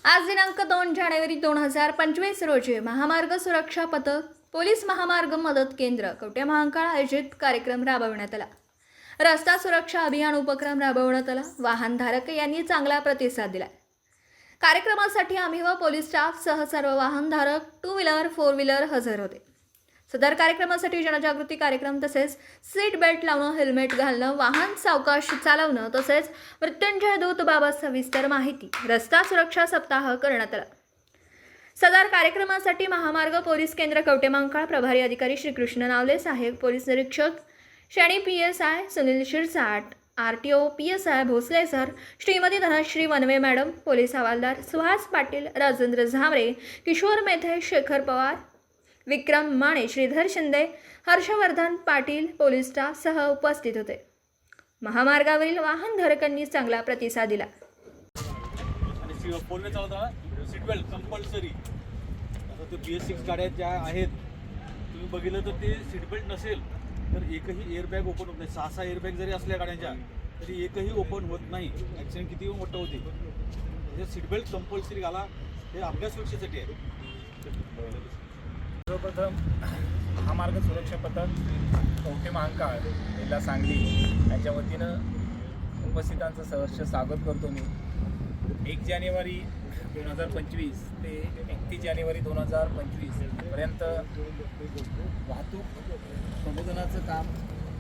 आज दिनांक 2 जानेवारी 2025 रोजी महामार्ग सुरक्षा पथक पोलीस महामार्ग मदत केंद्र कवठे महांकाळ आयोजित कार्यक्रम राबविण्यात आला। रस्ता सुरक्षा अभियान उपक्रम राबवण्यात आला। वाहनधारक यांनी चांगला प्रतिसाद दिला। कार्यक्रमासाठी आम्ही व पोलीस स्टाफ सह सर्व वाहनधारक 2 व्हीलर 4 व्हीलर हजर होते। सदर कार्यक्रमासाठी जनजागृती कार्यक्रम तसेच सीट बेल्ट लावणं, हेल्मेट घालणं, वाहन सावकाश चालवणं तसेच मृत्युंजय दूतबाबत सविस्तर माहिती, रस्ता सुरक्षा सप्ताह करण्यात आला। सदर कार्यक्रमासाठी महामार्ग पोलीस केंद्र कवठे महांकाळ प्रभारी अधिकारी श्री कृष्ण नावले साहेब, पोलीस निरीक्षक Shani PSI Sunil Shirsat, RTO PSI Bhosale sir, Shrimati Dhanashree Vanave madam, police हवालदार सुहास पाटील, राजेंद्र झामरे, किशोर मेथे, शेखर पवार, विक्रम माने, श्रीधर शिंदे, हर्षवर्धन पाटील पोलीस स्टाफ सह उपस्थित होते। महामार्गावरील वाहनधारकांनी चांगला प्रतिसाद दिला। Seat belt compulsory. आता ते BS6 गाड्या ज्या आहेत तुम्ही बघितलं तर ते सीट बेल्ट नसेल तर एकही एअरबॅग ओपन होत नाही। 6 एअरबॅग जरी असल्या गाड्यांच्या तरी एकही ओपन होत नाही। ॲक्सिडेंट किती मोठं होते। म्हणजे सीट बेल्ट कंपल्सरी घाला, हे आपल्या सुरक्षेसाठी आहे। सर्वप्रथम महामार्ग सुरक्षा पथक कवठे महांकाळ जिल्हा सांगली यांच्या वतीनं उपस्थितांचं सहर्ष स्वागत करतो मी। 1 जानेवारी 2025 ते 31 जानेवारी 2025 पर्यंत वाहतूक प्रबोधनाचं काम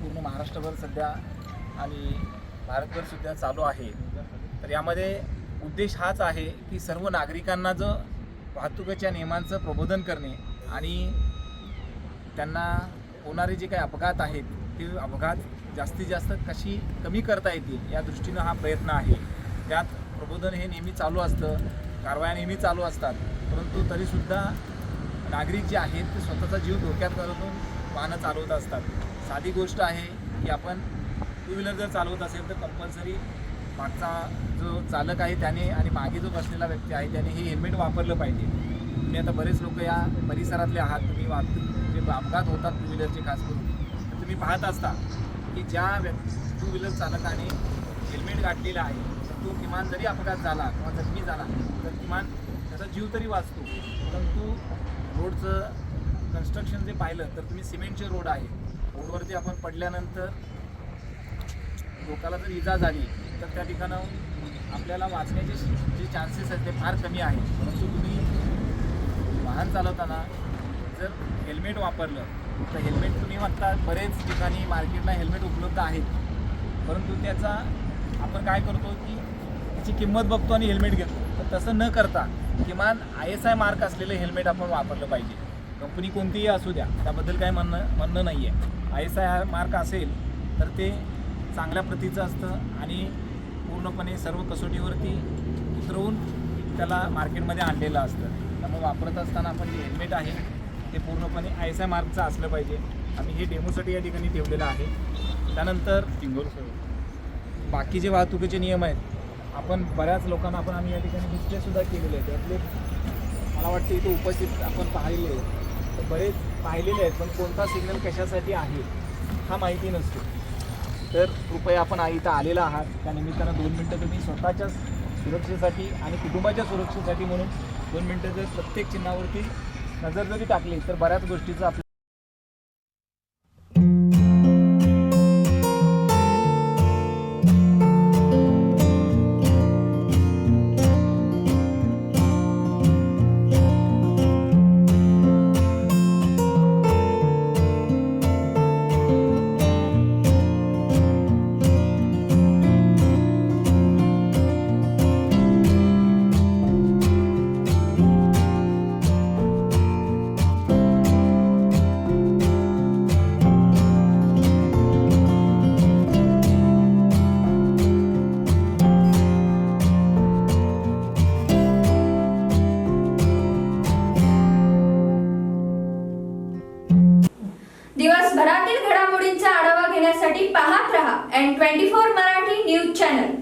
पूर्ण महाराष्ट्रभर सध्या आणि भारतभरसुद्धा चालू आहे। तर यामध्ये उद्देश हाच आहे की सर्व नागरिकांना जो वाहतुकीच्या नियमांचं प्रबोधन करणे आणि त्यांना होणारे जे काही अपघात आहेत ते अपघात जास्तीत जास्त कशी कमी करता येतील या दृष्टीनं हा प्रयत्न आहे। त्यात प्रबोधन हे नेहमी चालू असतं, कारवाया नेहमी चालू असतात, परंतु तरीसुद्धा नागरिक जे आहेत ते स्वतःचा जीव धोक्यात करून वाहनं चालवत असतात। साधी गोष्ट आहे की आपण 2 व्हीलर जर चालवत असेल तर कंपल्सरी मागचा जो चालक आहे त्याने आणि मागे जो बसलेला व्यक्ती आहे त्याने हे हेल्मेट वापरलं पाहिजे। तुम्ही आता बरेच लोक या परिसरातले आहात, तुम्ही जे अपघात होतात 2 व्हीलरचे खास करून, तर तुम्ही पाहत असता की ज्या 2 व्हीलर चालकाने हेल्मेट घातलेला आहे तर तो किमान जरी अपघात झाला किंवा जखमी झाला तर किमान त्याचा जीव तरी वाचतो। परंतु रोडचं कन्स्ट्रक्शन जे पाहिलं तर तुम्ही सिमेंटचे रोड आहे, रोडवरती आपण पडल्यानंतर लोकाला जर इजा झाली तर त्या ठिकाणं आपल्याला वाचण्याचे जे चान्सेस आहेत ते फार कमी आहे। परंतु तुम्ही वाहन चालवताना जर हेल्मेट वापरलं तर हेल्मेट तुम्ही म्हणता बरेच ठिकाणी मार्केटला हेल्मेट उपलब्ध आहेत, परंतु त्याचा आपण काय करतो की त्याची किंमत बघतो आणि हेल्मेट घेतो। तर तसं न करता किमान ISI मार्क असलेलं हेल्मेट आपण वापरलं पाहिजे। कंपनी कोणतीही असू द्या, त्याबद्दल काही म्हणणं नाही आहे। ISI मार्क असेल तर ते चांगल्या प्रतीचं असतं आणि पूर्णपणे सर्व कसोटीवरती उतरवून त्याला मार्केटमध्ये आणलेलं असतं। त्यामुळे वापरत असताना आपण जे हेल्मेट आहे ते पूर्णपणे ISI मार्कचं असलं पाहिजे। आम्ही हे डेमोसाठी या ठिकाणी ठेवलेलं आहे। त्यानंतर बाकी जे वाहतुकीचे नियम आहेत आपण बऱ्याच लोकांना आम्ही या ठिकाणी डिस्प्लेसुद्धा केलेले आहेत। त्यातले मला वाटतं इथे उपस्थित आपण पाहिले तर बरेच पाहिलेले आहेत, पण कोणता सिग्नल कशासाठी आहे हा माहिती नसतो। तर कृपया आपण इथं आलेला आहात त्या निमित्तानं 2 मिनटं तुम्ही स्वतःच्या सुरक्षेसाठी आणि कुटुंबाच्या सुरक्षेसाठी म्हणून 2 मिनटं जर प्रत्येक चिन्हावरती नजर जरी टाकली तर बऱ्याच गोष्टीचं आपलं दिवसभरातील घडामोडींचा आढावा घेण्यासाठी पाहत रहा N24 मराठी न्यूज चॅनल।